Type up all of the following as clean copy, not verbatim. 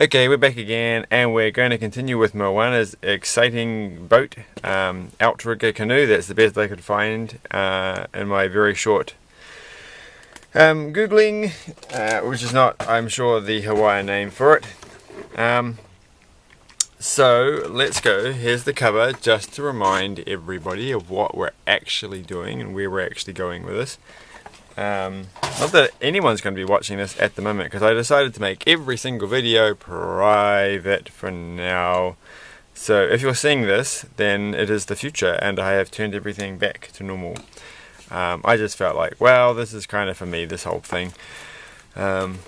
Okay, we're back again, and we're going to continue with Moana's exciting boat, outrigger canoe. That's the best I could find in my very short Googling, which is not, I'm sure, the Hawaiian name for it. So let's go. Here's the cover, just to remind everybody of what we're actually doing and where we're actually going with this. Not that anyone's going to be watching this at the moment, because I decided to make every single video private for now. So if you're seeing this, then it is the future and I have turned everything back to normal. I just felt like, well, this is kind of for me, this whole thing. And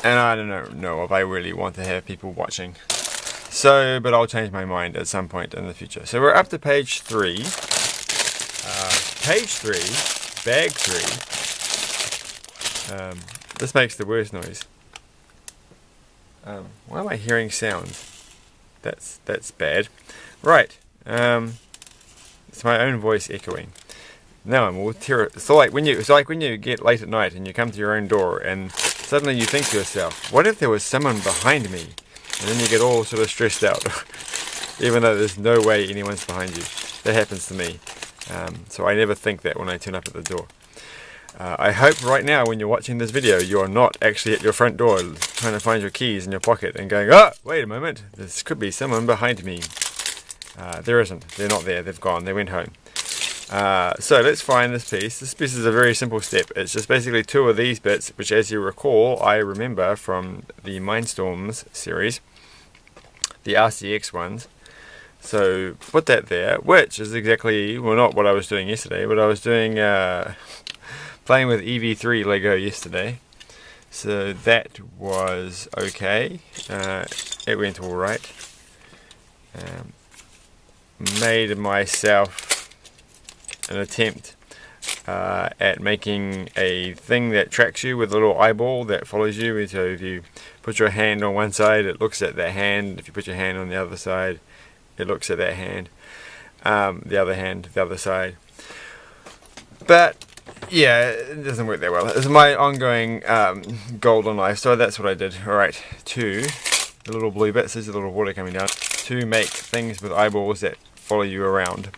I don't know if I really want to have people watching. So, but I'll change my mind at some point in the future. So we're up to page 3. Page 3, bag 3. This makes the worst noise. Why am I hearing sounds? That's bad. Right. It's my own voice echoing. Now I'm all terrified. It's like when you get late at night and you come to your own door and suddenly you think to yourself, what if there was someone behind me? And then you get all sort of stressed out, even though there's no way anyone's behind you. That happens to me. So I never think that when I turn up at the door. I hope right now when you're watching this video you're not actually at your front door trying to find your keys in your pocket and going, oh, wait a moment, this could be someone behind me. There isn't. They're not there. They've gone. They went home. So let's find this piece. This piece is a very simple step. It's just basically 2 of these bits, which, as you recall, I remember from the Mindstorms series, the RCX ones. So put that there, which is exactly, well, not what I was doing yesterday, but I was doing playing with EV3 Lego yesterday. So that was okay. It went alright. Made myself an attempt at making a thing that tracks you with a little eyeball that follows you. So if you put your hand on one side, it looks at that hand. If you put your hand on the other side, it looks at that hand. The other hand, the other side. But yeah, it doesn't work that well. It's my ongoing goal in life, so that's what I did. Alright, 2, the little blue bits, there's a little water coming down, to make things with eyeballs that follow you around.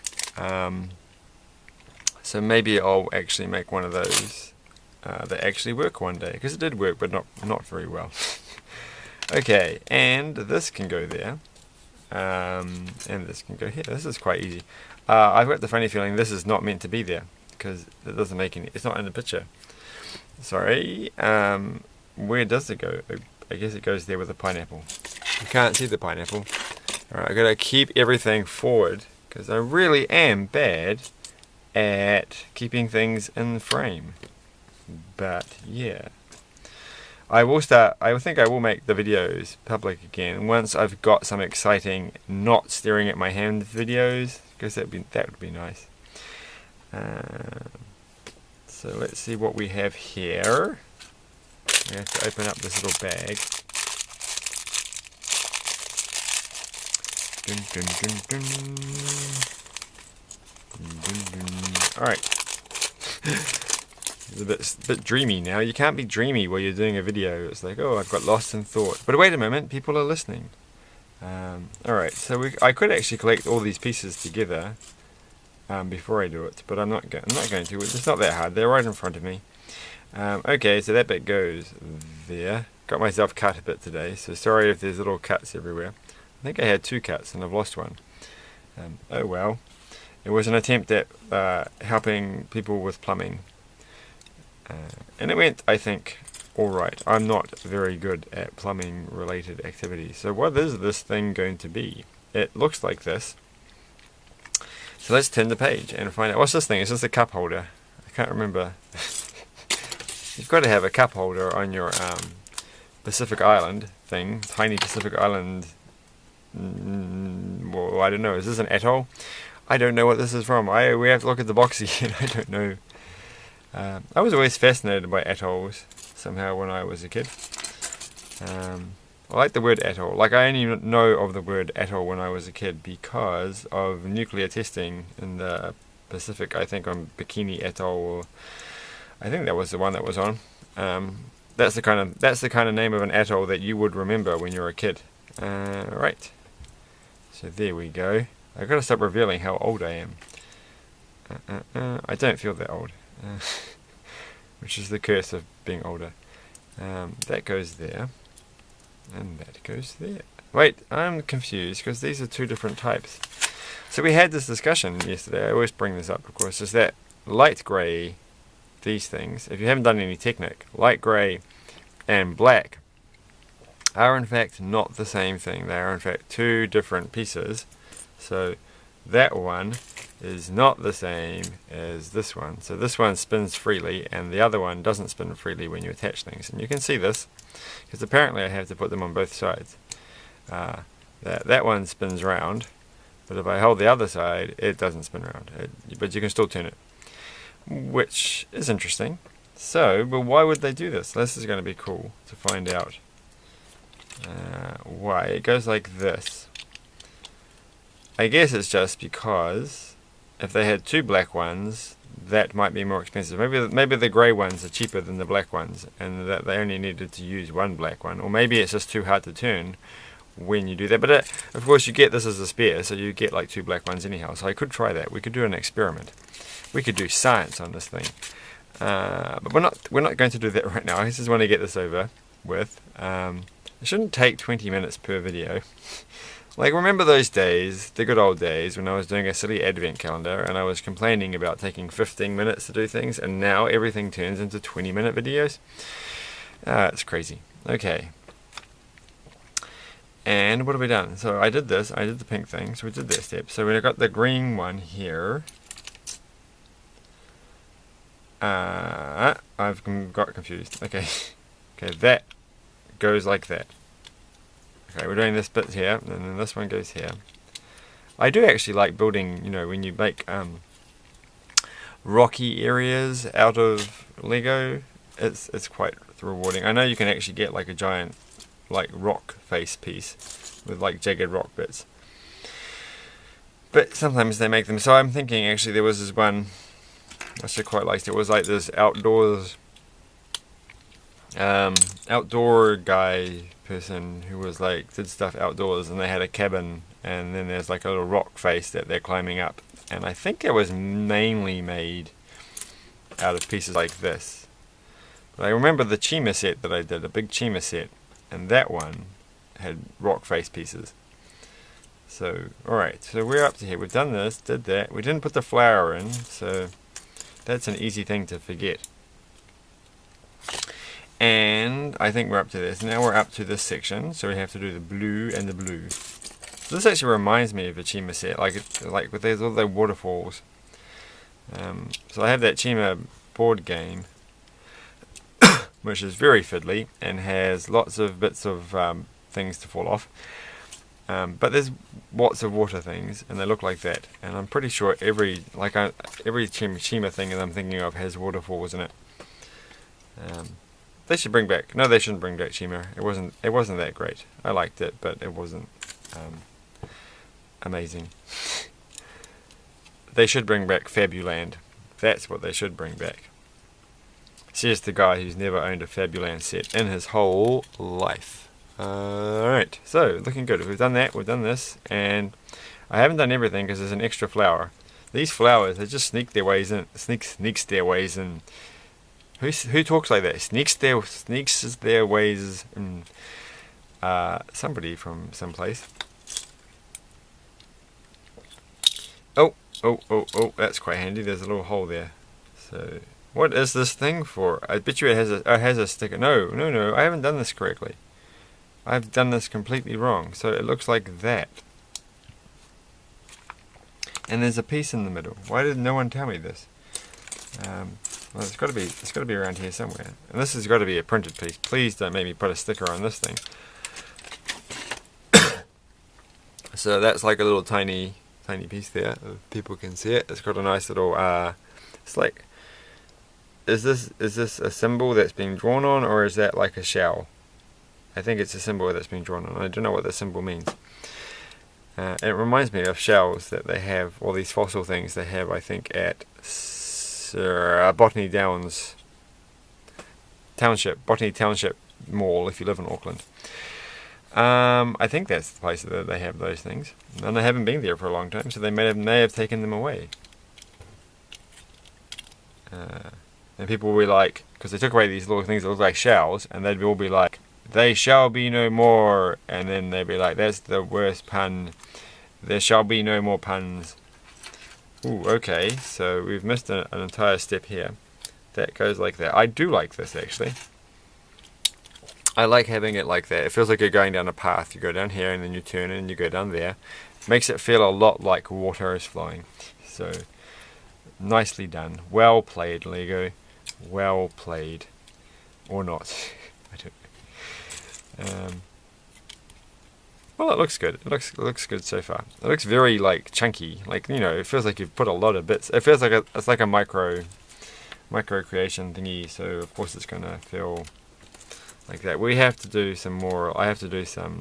So maybe I'll actually make one of those that actually work one day, because it did work, but not very well. Okay, and this can go there, and this can go here. This is quite easy. I've got the funny feeling this is not meant to be there, because it doesn't make any, it's not in the picture. Sorry. Where does it go? I guess it goes there with the pineapple. You can't see the pineapple. Alright, I've got to keep everything forward, because I really am bad at keeping things in frame. But yeah, I think I will make the videos public again once I've got some exciting not staring at my hand videos, because that would be nice. So let's see what we have here. We have to open up this little bag. Dun, dun, dun, dun. Dun, dun. Alright. It's a bit dreamy now. You can't be dreamy while you're doing a video. It's like, oh, I've got lost in thought. But wait a moment, people are listening. Alright, so I could actually collect all these pieces together before I do it, but I'm not going to. It's not that hard. They're right in front of me. Okay, so that bit goes there. Got myself cut a bit today, so sorry if there's little cuts everywhere. I think I had 2 cuts and I've lost one. Oh well. It was an attempt at helping people with plumbing. And it went, I think, alright. I'm not very good at plumbing related activities. So what is this thing going to be? It looks like this. So let's turn the page and find out. What's this thing? Is this a cup holder? I can't remember. You've got to have a cup holder on your Pacific Island thing. Tiny Pacific Island. Well, I don't know. Is this an atoll? I don't know what this is from. We have to look at the box again. I don't know. I was always fascinated by atolls somehow when I was a kid. I like the word atoll. Like, I only know of the word atoll when I was a kid because of nuclear testing in the Pacific. I think on Bikini Atoll, or I think that was the one that was on. That's the kind of name of an atoll that you would remember when you're a kid. Right. So there we go. I've got to stop revealing how old I am. I don't feel that old, which is the curse of being older. That goes there, and that goes there. Wait, I'm confused because these are two different types. So we had this discussion yesterday. I always bring this up, of course. Is that light grey? These things, if you haven't done any Technic, light grey and black are in fact not the same thing. They are in fact two different pieces. So that one is not the same as this one. So this one spins freely and the other one doesn't spin freely when you attach things. And you can see this because apparently I have to put them on both sides. That one spins round, but if I hold the other side it doesn't spin round, but you can still turn it, which is interesting. So, but why would they do this? This is going to be cool to find out why. It goes like this. I guess it's just because if they had two black ones, that might be more expensive. Maybe the grey ones are cheaper than the black ones, and that they only needed to use one black one. Or maybe it's just too hard to turn when you do that. But of course you get this as a spare, so you get like two black ones anyhow. So I could try that. We could do an experiment. We could do science on this thing. But we're not going to do that right now. I just want to get this over with. It shouldn't take 20 minutes per video. Like, remember those days, the good old days, when I was doing a silly advent calendar and I was complaining about taking 15 minutes to do things, and now everything turns into 20-minute videos? It's crazy. Okay. And what have we done? So I did this, I did the pink thing, so we did that step. So we've got the green one here. I've got confused. Okay. Okay, that goes like that. Okay, we're doing this bit here, and then this one goes here. I do actually like building, you know, when you make rocky areas out of Lego, it's quite rewarding. I know you can actually get like a giant like rock face piece with like jagged rock bits, but sometimes they make them. So I'm thinking actually there was this one I actually quite liked. It was like this outdoor guy person who was like did stuff outdoors, and they had a cabin, and then there's like a little rock face that they're climbing up, and I think it was mainly made out of pieces like this. But I remember the Chima set that I did, a big Chima set, and that one had rock face pieces. So alright, so we're up to here. We've done this, did that. We didn't put the flower in, so that's an easy thing to forget. And I think we're up to this. Now we're up to this section, so we have to do the blue and the blue. So this actually reminds me of a Chima set, like with these all the waterfalls. So I have that Chima board game, which is very fiddly and has lots of bits of things to fall off. But there's lots of water things, and they look like that. And I'm pretty sure every Chima thing that I'm thinking of has waterfalls in it. They should bring back. No, they shouldn't bring back Chima. It wasn't that great. I liked it, but it wasn't amazing. They should bring back Fabuland. That's what they should bring back. Says the guy who's never owned a Fabuland set in his whole life. Alright, so looking good. We've done that, we've done this, and I haven't done everything because there's an extra flower. These flowers, they just sneak their ways in. Sneaks their ways in. Who talks like that? Sneaks their ways in. Somebody from someplace. Oh, that's quite handy. There's a little hole there. So, what is this thing for? I bet you it has a sticker. No, I haven't done this correctly. I've done this completely wrong. So it looks like that. And there's a piece in the middle. Why did no one tell me this? Well, it's got to be around here somewhere. And this has got to be a printed piece. Please don't make me put a sticker on this thing. So that's like a little tiny piece there. If people can see it. It's got a nice little. It's like. Is this a symbol that's being drawn on, or is that like a shell? I think it's a symbol that's being drawn on. I don't know what the symbol means. It reminds me of shells that they have, all these fossil things they have, I think, at Botany Downs Township, Botany Township Mall if you live in Auckland. I think that's the place that they have those things, and I haven't been there for a long time, so they may have taken them away. And people will be like, because they took away these little things that look like shells, and they'd all be like, "They shall be no more," and then they'd be like, "That's the worst pun. There shall be no more puns." Ooh, okay, so we've missed an entire step here. That goes like that. I do like this, actually. I like having it like that. It feels like you're going down a path. You go down here, and then you turn, and you go down there. Makes it feel a lot like water is flowing. So, nicely done. Well played, Lego. Well played. Or not. I don't know. Well, it looks good. It looks good so far. It looks very like chunky. Like, you know, it feels like you've put a lot of bits. It feels like it's like a micro creation thingy. So of course it's gonna feel like that. We have to do some more. I have to do some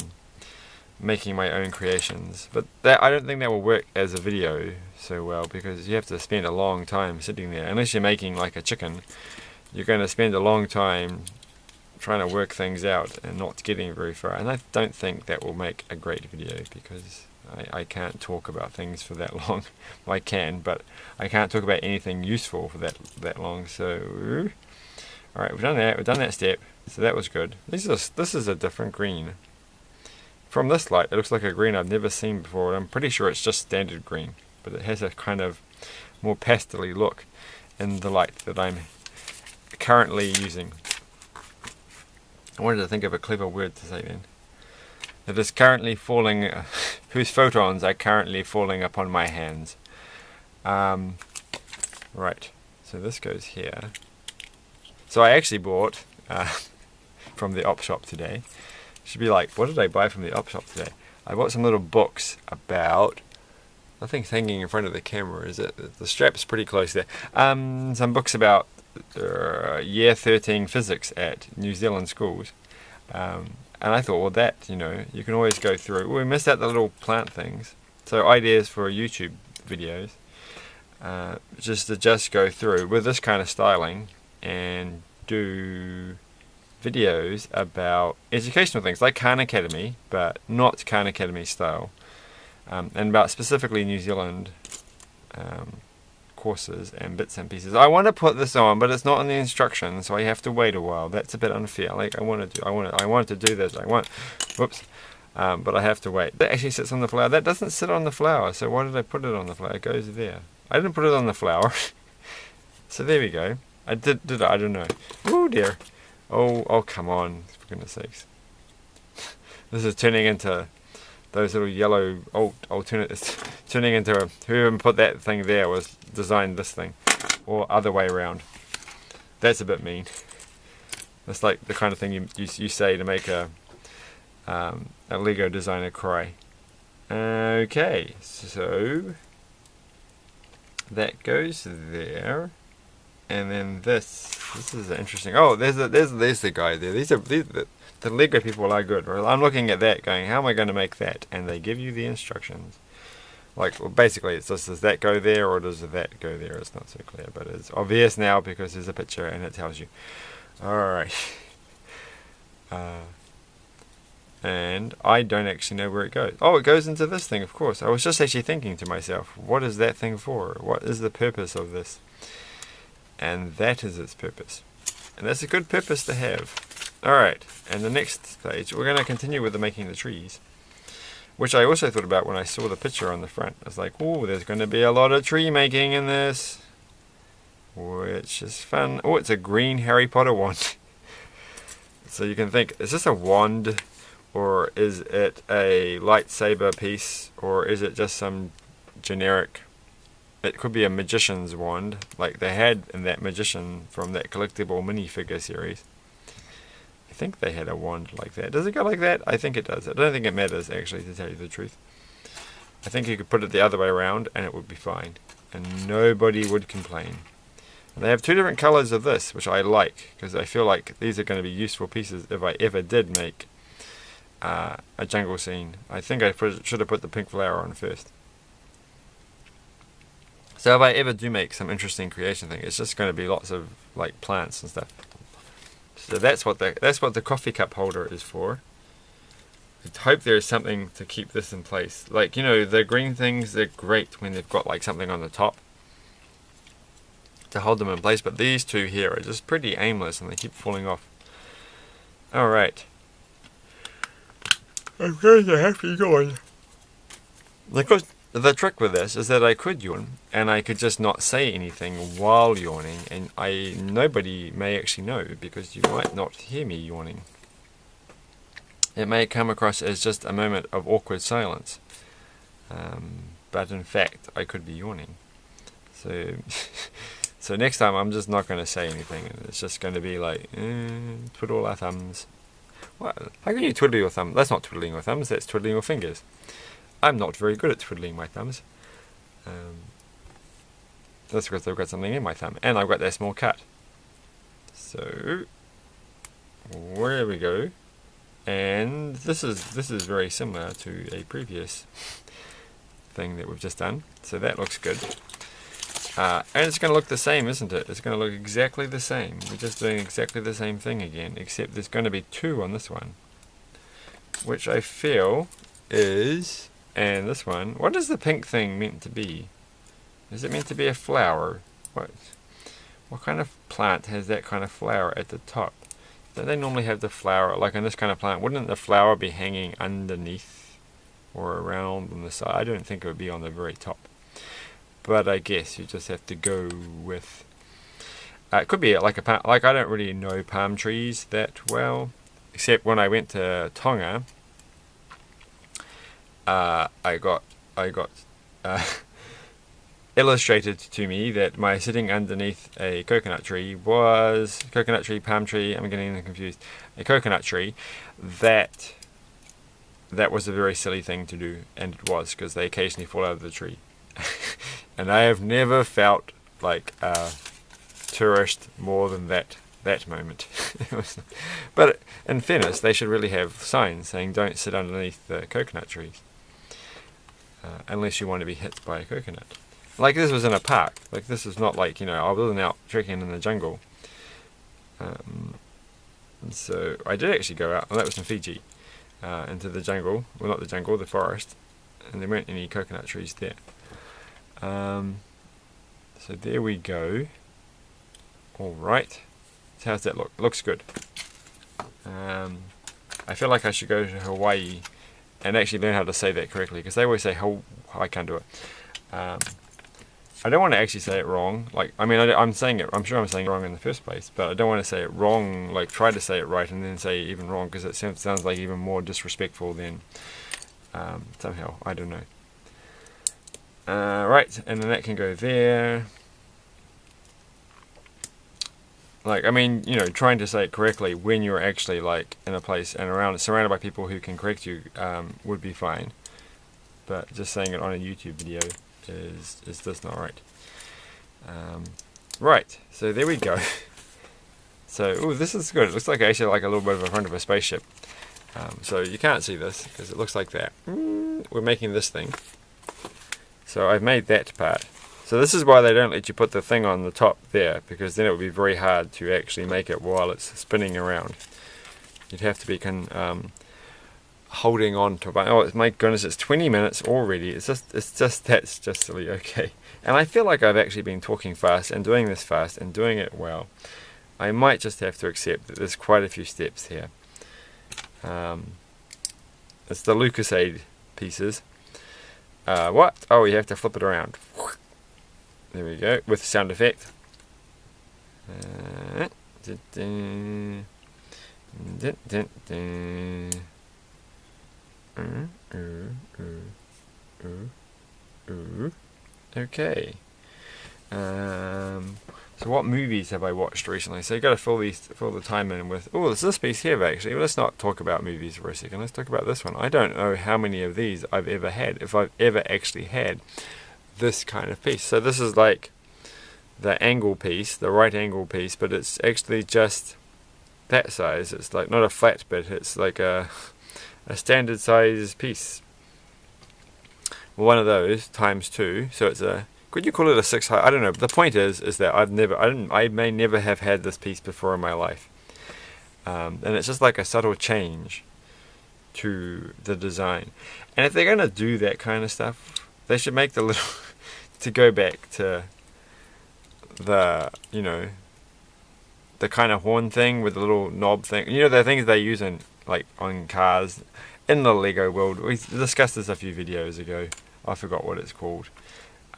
making my own creations. But that, I don't think that will work as a video so well, because you have to spend a long time sitting there. Unless you're making like a chicken, you're going to spend a long time trying to work things out and not getting very far. And I don't think that will make a great video, because I can't talk about things for that long. Well, I can, but I can't talk about anything useful for that long. So, alright, we've done that step. So that was good. This is a different green. From this light, it looks like a green I've never seen before. I'm pretty sure it's just standard green, but it has a kind of more pastel-y look in the light that I'm currently using. I wanted to think of a clever word to say then. It is currently falling, whose photons are currently falling upon my hands. Right, so this goes here. So I actually bought from the op shop today. Should be like, what did I buy from the op shop today? I bought some little books about, nothing's hanging in front of the camera, is it? The strap's pretty close there. Some books about year 13 physics at New Zealand schools. And I thought, well, that, you know, you can always go through. We missed out the little plant things. So ideas for YouTube videos. Just to go through with this kind of styling and do videos about educational things like Khan Academy, but not Khan Academy style, and about specifically New Zealand courses and bits and pieces. I want to put this on, but it's not in the instructions, so I have to wait a while. That's a bit unfair. Like I want to do this. Whoops. But I have to wait. That actually sits on the flower. That doesn't sit on the flower. So why did I put it on the flower? It goes there. I didn't put it on the flower. So there we go. I did I don't know. Oh dear. Oh, come on, for goodness sakes. This is turning into those little yellow alternates. Turning into whoever put that thing there was designed this thing, or other way around. That's a bit mean. That's like the kind of thing you say to make a Lego designer cry. Okay, so that goes there. And then this is interesting. Oh, there's the guy there. The Lego people are good. I'm looking at that going, how am I going to make that? And they give you the instructions. Like, well, basically it's just, does that go there or does that go there? It's not so clear, but it's obvious now because there's a picture and it tells you. Alright. And I don't actually know where it goes. Oh, it goes into this thing, of course. I was just actually thinking to myself, what is that thing for? What is the purpose of this? And that is its purpose. And that's a good purpose to have. Alright, and the next page, we're going to continue with the making the trees. Which I also thought about when I saw the picture on the front. I was like, oh, there's going to be a lot of tree making in this. Which is fun. Oh, it's a green Harry Potter wand. So you can think, is this a wand? Or is it a lightsaber piece? Or is it just some generic... It could be a magician's wand, like they had in that magician from that collectible minifigure series. I think they had a wand like that. Does it go like that? I think it does. I don't think it matters, actually, to tell you the truth. I think you could put it the other way around and it would be fine. And nobody would complain. And they have two different colours of this, which I like, because I feel like these are going to be useful pieces if I ever did make a jungle scene. I think I should have put the pink flower on first. So if I ever do make some interesting creation thing, it's just going to be lots of like plants and stuff. So that's what the coffee cup holder is for. I hope there's something to keep this in place. Like, you know, the green things, they're great when they've got like something on the top to hold them in place, but these two here are just pretty aimless and they keep falling off. Alright. I'm going to have to yawn. Because the trick with this is that I could yawn and I could just not say anything while yawning, and nobody may actually know because you might not hear me yawning. It may come across as just a moment of awkward silence, but in fact I could be yawning. So so next time I'm just not going to say anything, and it's just going to be like, twiddle our thumbs. What? How can you twiddle your thumb? That's not twiddling your thumbs, that's twiddling your fingers. I'm not very good at twiddling my thumbs. That's because I've got something in my thumb, and I've got that small cut. So, where we go. And this is very similar to a previous thing that we've just done. So that looks good. And it's going to look the same, isn't it? It's going to look exactly the same. We're just doing exactly the same thing again, except there's going to be 2 on this one, which I feel is, and this one. What is the pink thing meant to be? Is it meant to be a flower? What kind of plant has that kind of flower at the top? Don't they normally have the flower, like on this kind of plant, wouldn't the flower be hanging underneath or around on the side? I don't think it would be on the very top. But I guess you just have to go with... it could be like a palm, like I don't really know palm trees that well, except when I went to Tonga, I got illustrated to me that my sitting underneath a coconut tree, palm tree, I'm getting them confused, a coconut tree, that was a very silly thing to do, and it was, because they occasionally fall out of the tree. And I have never felt like a tourist more than that moment. But in fairness, they should really have signs saying don't sit underneath the coconut trees, unless you want to be hit by a coconut. Like this was in a park. Like this is not like, you know, I wasn't out trekking in the jungle. So I did actually go out, and that was in Fiji, into the jungle. Well, not the jungle, the forest. And there weren't any coconut trees there. So there we go. Alright. So how's that look? Looks good. I feel like I should go to Hawaii and actually learn how to say that correctly, because they always say I can't do it. I don't want to actually say it wrong. Like, I mean, I'm saying it. I'm sure I'm saying it wrong in the first place, but I don't want to say it wrong. Like, try to say it right and then say it even wrong, because it sounds like even more disrespectful than somehow. I don't know. Right, and then that can go there. Like, I mean, you know, trying to say it correctly when you're actually like in a place and surrounded by people who can correct you would be fine. But just saying it on a YouTube video is just not right. Right, so there we go. So, ooh, this is good. It looks like actually like a little bit of a front of a spaceship. So you can't see this because it looks like that. We're making this thing. So I've made that part. So this is why they don't let you put the thing on the top there, because then it would be very hard to actually make it while it's spinning around. You'd have to be holding on to it. Oh my goodness, it's 20 minutes already. That's just silly. Okay. And I feel like I've actually been talking fast and doing this fast and doing it well. I might just have to accept that there's quite a few steps here. It's the Lucasade pieces. What? Oh, you have to flip it around. There we go, with sound effect. Okay. So what movies have I watched recently? So you got to fill the time in with. Oh, there's this piece here actually. Let's not talk about movies for a second. Let's talk about this one. I don't know how many of these I've ever had, if I've ever actually had this kind of piece. So this is like the angle piece, the right angle piece, but it's actually just that size. It's like not a flat bit. It's like a standard size piece. One of those times 2. So it's a. Could you call it a 6 high? I don't know. But the point is that I may never have had this piece before in my life. and it's just like a subtle change to the design. And if they're going to do that kind of stuff, they should make the little to go back to the, you know, the kind of horn thing with the little knob thing. You know, the things they use in, like, on cars in the Lego world. We discussed this a few videos ago. I forgot what it's called.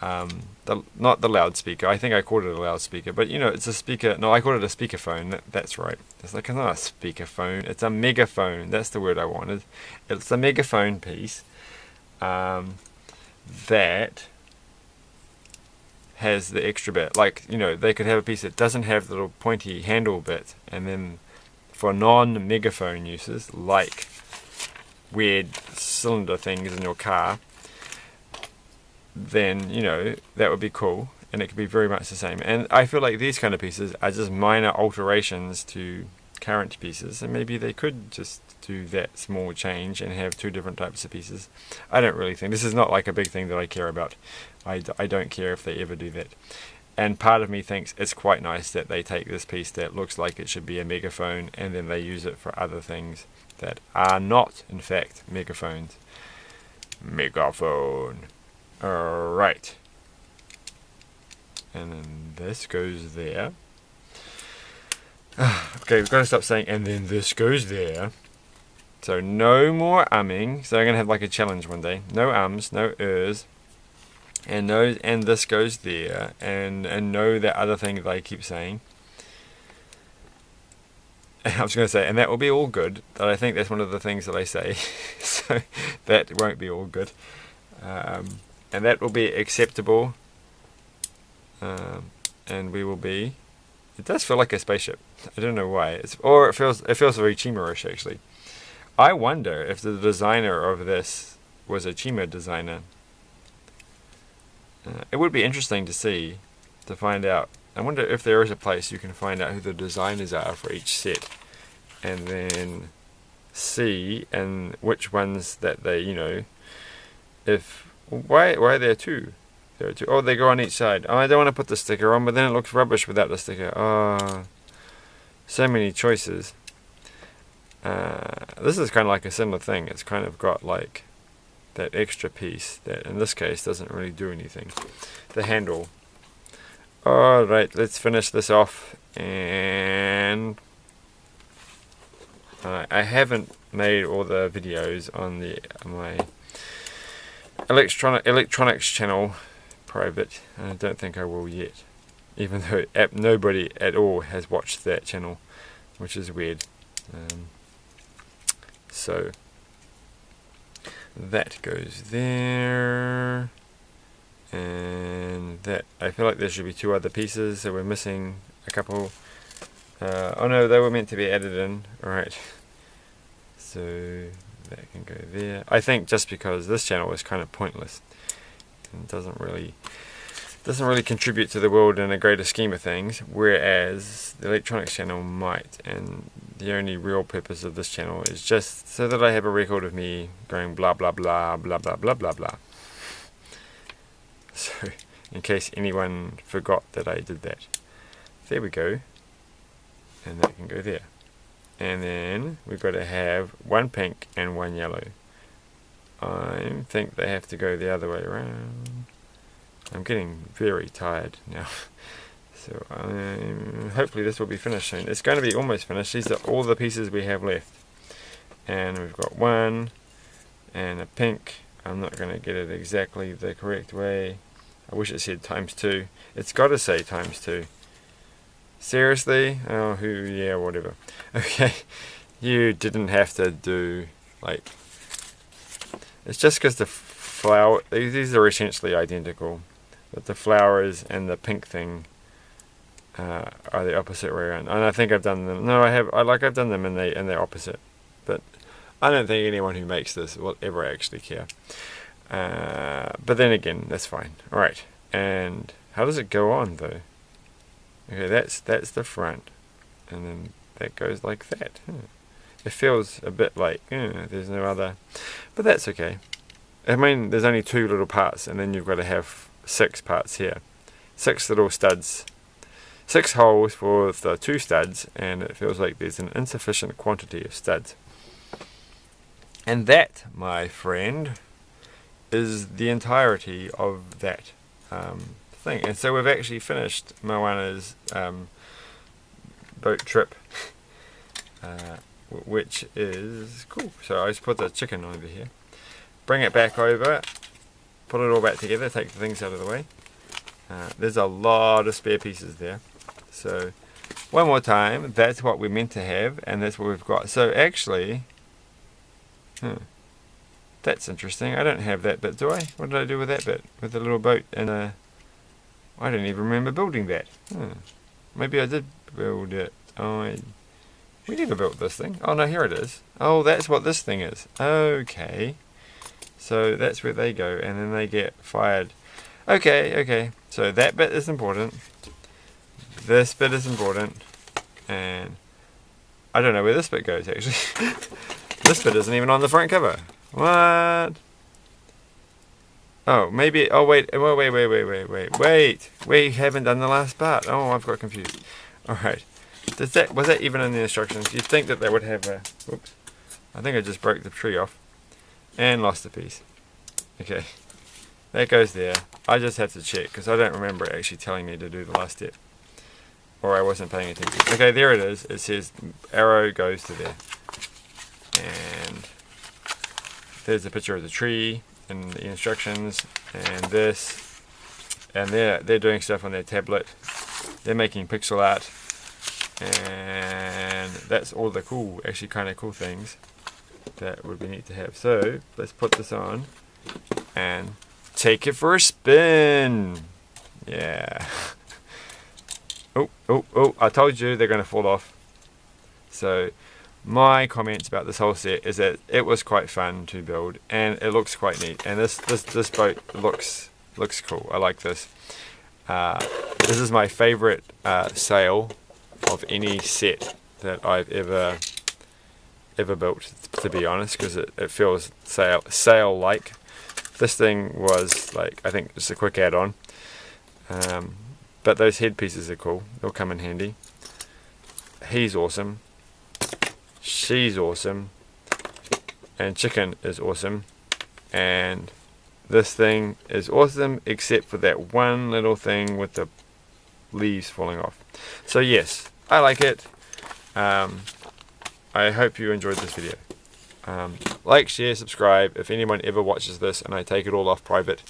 Not the loudspeaker. I think I called it a loudspeaker, but you know, it's a speaker. No, I called it a speakerphone. That's right. It's like, it's not a speakerphone. It's a megaphone. That's the word I wanted. It's a megaphone piece that has the extra bit. Like, you know, they could have a piece that doesn't have the little pointy handle bit, and then for non-megaphone uses, like weird cylinder things in your car, then, you know, that would be cool, and it could be very much the same. And I feel like these kind of pieces are just minor alterations to current pieces, and maybe they could just do that small change and have two different types of pieces. I don't really think, this is not like a big thing that I care about. I don't care if they ever do that. And part of me thinks it's quite nice that they take this piece that looks like it should be a megaphone, and then they use it for other things that are not, in fact, megaphones. Megaphone. Alright. And then this goes there. Okay, we've got to stop saying, and then this goes there. So no more umming. So I'm going to have like a challenge one day. No ums, no ers. And no, and this goes there. And no, that other thing that I keep saying. I was going to say, and that will be all good. But I think that's one of the things that I say. So that won't be all good. And that will be acceptable. And we will be... It does feel like a spaceship. I don't know why. It feels very Chima-ish, actually. I wonder if the designer of this was a Chima designer. It would be interesting to see, to find out. I wonder if there is a place you can find out who the designers are for each set, and then see and which ones that they, you know, if why are there two? There are two. Oh, they go on each side. Oh, I don't want to put the sticker on, but then it looks rubbish without the sticker. Oh, so many choices. This is kind of like a similar thing. It's kind of got like that extra piece that in this case doesn't really do anything. The handle. Alright, let's finish this off. And I haven't made all the videos on my electronics channel private. I don't think I will yet, even though nobody at all has watched that channel, which is weird. So that goes there, and that, I feel like there should be two other pieces, so we're missing a couple. Oh no, they were meant to be added in. Alright, so that can go there. I think just because this channel is kind of pointless and doesn't really contribute to the world in a greater scheme of things, whereas the electronics channel might, and the only real purpose of this channel is just so that I have a record of me going blah blah blah blah blah blah blah blah. So, in case anyone forgot that I did that. There we go. And that can go there. And then we've got to have one pink and one yellow. I think they have to go the other way around. I'm getting very tired now. So hopefully this will be finished soon. It's going to be almost finished. These are all the pieces we have left. And we've got one and a pink. I'm not going to get it exactly the correct way. I wish it said ×2. It's got to say ×2. Seriously? Oh, yeah, whatever. Okay, you didn't have to do, like... It's just because the flower... These are essentially identical. But the flowers and the pink thing are the opposite way around. And I think I've done them... No, I've done them and they're opposite. But I don't think anyone who makes this will ever actually care. But then again, that's fine. Alright, and how does it go on though? Okay, that's the front, and then that goes like that. It feels a bit like there's no other, but that's okay. I mean, there's only two little parts, and then you've got to have 6 parts here, 6 little studs. 6 holes for the 2 studs, and it feels like there's an insufficient quantity of studs. And that, my friend, is the entirety of that thing. And so we've actually finished Moana's boat trip, which is cool. So I just put the chicken over here, bring it back over, put it all back together, take the things out of the way. There's a lot of spare pieces there. So one more time, that's what we're meant to have, and that's what we've got. So actually, that's interesting. I don't have that bit, do I? What did I do with that bit? With the little boat and I don't even remember building that. Maybe I did build it. We never built this thing. Oh no, here it is. Oh, that's what this thing is. Okay. So that's where they go, and then they get fired. Okay. So that bit is important. This bit is important. And I don't know where this bit goes, actually. This bit isn't even on the front cover. What? Oh, maybe. Oh, wait. We haven't done the last part. Oh, I've got confused. Alright. Was that even in the instructions? You'd think that they would have a... Oops. I think I just broke the tree off. And lost a piece. Okay. That goes there. I just have to check, because I don't remember it actually telling me to do the last step. Or I wasn't paying attention. Okay, there it is. It says arrow goes to there. And there's a picture of the tree and the instructions and this. And they're doing stuff on their tablet. They're making pixel art. And that's all the cool, actually kind of cool things that would be neat to have. So let's put this on and take it for a spin. Yeah. Oh, I told you they're going to fall off. So my comments about this whole set is that it was quite fun to build, and it looks quite neat. And this boat looks cool. I like this. This is my favorite sail of any set that I've ever built, to be honest, because it feels sail like. This thing was like, I think just a quick add-on, but those head pieces are cool. They'll come in handy. He's awesome. She's awesome. And chicken is awesome. And this thing is awesome, except for that one little thing with the leaves falling off. So yes, I like it. I hope you enjoyed this video. Like, share, subscribe if anyone ever watches this and I take it all off private.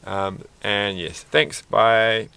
And yes, thanks, bye.